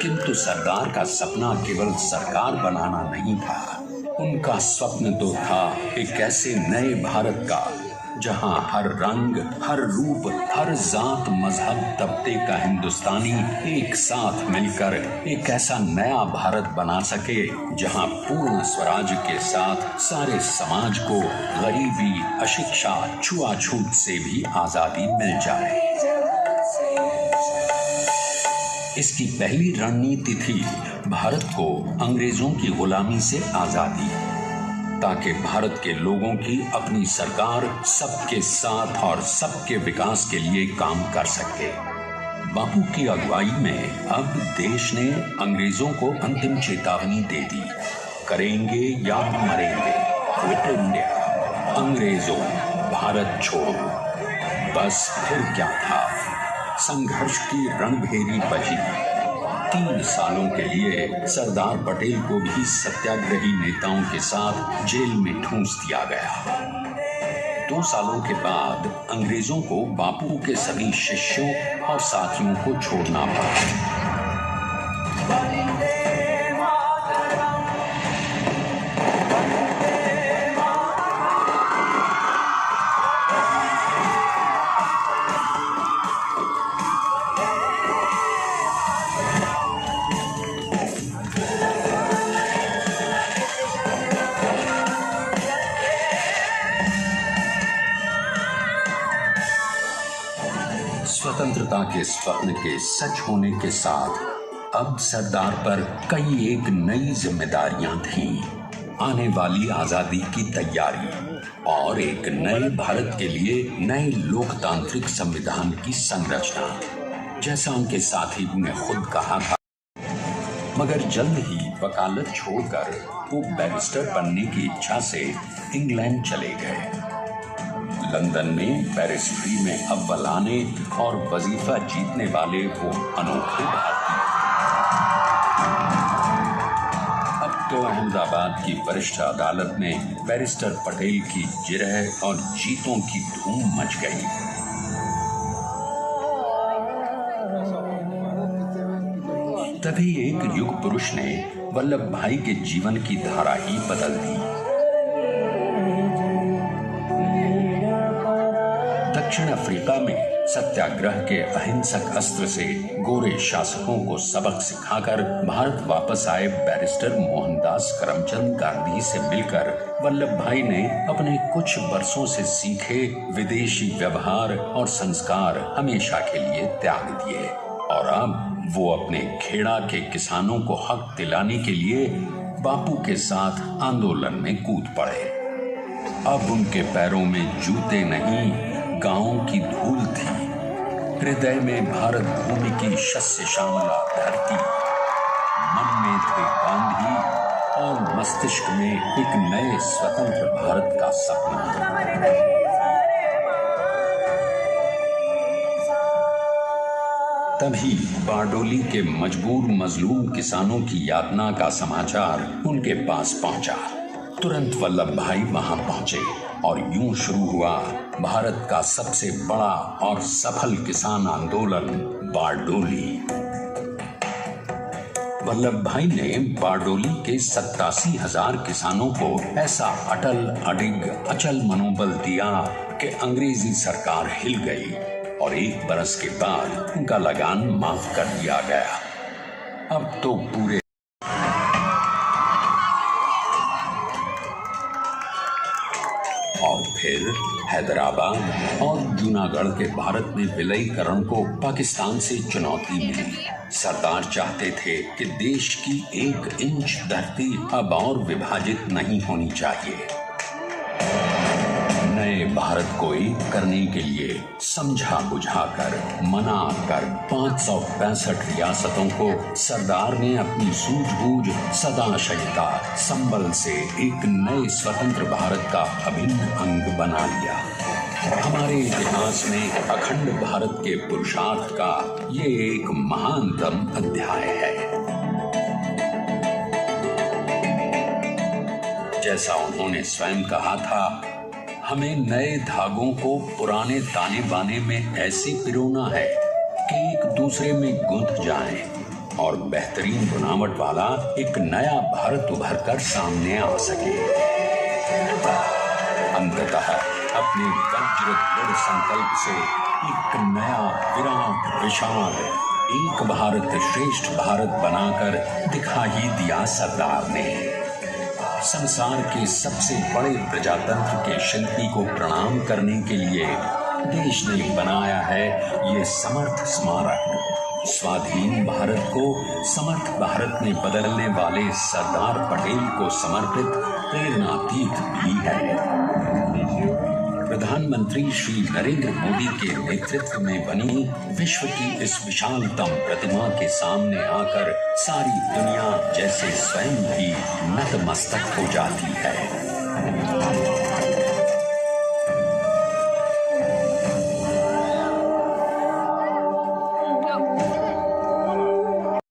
किंतु सरदार का सपना केवल सरकार बनाना नहीं था। उनका स्वप्न तो था एक ऐसे नए भारत का जहां हर रंग, हर रूप, हर जात, मजहब, तबके का हिंदुस्तानी एक साथ मिलकर एक ऐसा नया भारत बना सके जहां पूर्ण स्वराज के साथ सारे समाज को गरीबी, अशिक्षा, छुआछूत से भी आजादी मिल जाए। इसकी पहली रणनीति थी भारत को अंग्रेजों की गुलामी से आजादी, ताकि भारत के लोगों की अपनी सरकार सबके साथ और सबके विकास के लिए काम कर सके। बापू की अगुवाई में अब देश ने अंग्रेजों को अंतिम चेतावनी दे दी, करेंगे या मरेंगे, क्विट इंडिया, अंग्रेजों भारत छोड़ो। बस फिर क्या था, संघर्ष की रणभेरी बजी। 3 सालों के लिए सरदार पटेल को भी सत्याग्रही नेताओं के साथ जेल में ठूंस दिया गया। 2 सालों के बाद अंग्रेजों को बापू के सभी शिष्यों और साथियों को छोड़ना पड़ा। स्वतंत्रता के स्वप्न के सच होने के साथ अब सरदार पर कई एक नई जिम्मेदारियां थीं। आने वाली आजादी की तैयारी और एक नए भारत के लिए नए लोकतांत्रिक संविधान की संरचना, जैसा उनके साथी ने खुद कहा था। मगर जल्द ही वकालत छोड़कर वो बैरिस्टर बनने की इच्छा से इंग्लैंड चले गए। लंदन में बैरिस्ट्री में अव्वल आने और वजीफा जीतने वाले वो अनोखे भारतीय अब तो अहमदाबाद की वरिष्ठ अदालत में बैरिस्टर पटेल की जिरह और जीतों की धूम मच गई। तभी एक युग पुरुष ने वल्लभ भाई के जीवन की धारा ही बदल दी। दक्षिण अफ्रीका में सत्याग्रह के अहिंसक अस्त्र से गोरे शासकों को सबक सिखाकर भारत वापस आए बैरिस्टर मोहनदास करमचंद गांधी से मिलकर वल्लभ भाई ने अपने कुछ वर्षों से सीखे विदेशी व्यवहार और संस्कार हमेशा के लिए त्याग दिए और अब वो अपने खेड़ा के किसानों को हक दिलाने के लिए बापू के साथ आंदोलन में कूद पड़े। अब उनके पैरों में जूते नहीं, गांवों की धूल थी। हृदय में भारत भूमि की शस्य श्यामला धरती, मन में थे गांधी और मस्तिष्क में एक नए स्वतंत्र भारत का सपना। तभी बारडोली के मजबूर मजलूम किसानों की यातना का समाचार उनके पास पहुंचा। तुरंत वल्लभ भाई वहां पहुंचे और यूं शुरू हुआ भारत का सबसे बड़ा और सफल किसान आंदोलन बारडोली। वल्लभ भाई ने बारडोली के 87,000 किसानों को ऐसा अटल, अडिग, अचल मनोबल दिया कि अंग्रेजी सरकार हिल गई और 1 बरस के बाद उनका लगान माफ कर दिया गया। अब तो पूरे और फिर हैदराबाद और जूनागढ़ के भारत में विलयीकरण को पाकिस्तान से चुनौती मिली। सरदार चाहते थे कि देश की 1 इंच धरती अब और विभाजित नहीं होनी चाहिए। नए भारत को एक करने के लिए समझा बुझाकर मना कर 565 रियासतों को सरदार ने अपनी सूझबूझ, सदाशयता, संबल से एक नए स्वतंत्र भारत का अभिन्न अंग बना लिया। हमारे इतिहास में अखंड भारत के पुरुषार्थ का ये एक महानतम अध्याय है। जैसा उन्होंने स्वयं कहा था, हमें नए धागों को पुराने ताने बाने में ऐसे पिरोना है कि एक दूसरे में गुंथ जाएं। और बेहतरीन बनावट वाला एक नया भारत उभर कर सामने आ सके। अंततः अपने वज्र दृढ़ संकल्प से एक नया विराट विशाल एक भारत श्रेष्ठ भारत बनाकर दिखा ही दिया सरदार ने। संसार के सबसे बड़े प्रजातंत्र के शिल्पी को प्रणाम करने के लिए देश ने बनाया है ये समर्थ स्मारक। स्वाधीन भारत को समर्थ भारत में बदलने वाले सरदार पटेल को समर्पित प्रेरणातीत भी है। प्रधानमंत्री श्री नरेंद्र मोदी के नेतृत्व में बनी विश्व की इस विशालतम प्रतिमा के सामने आकर सारी दुनिया जैसे स्वयं भी नतमस्तक हो जाती है।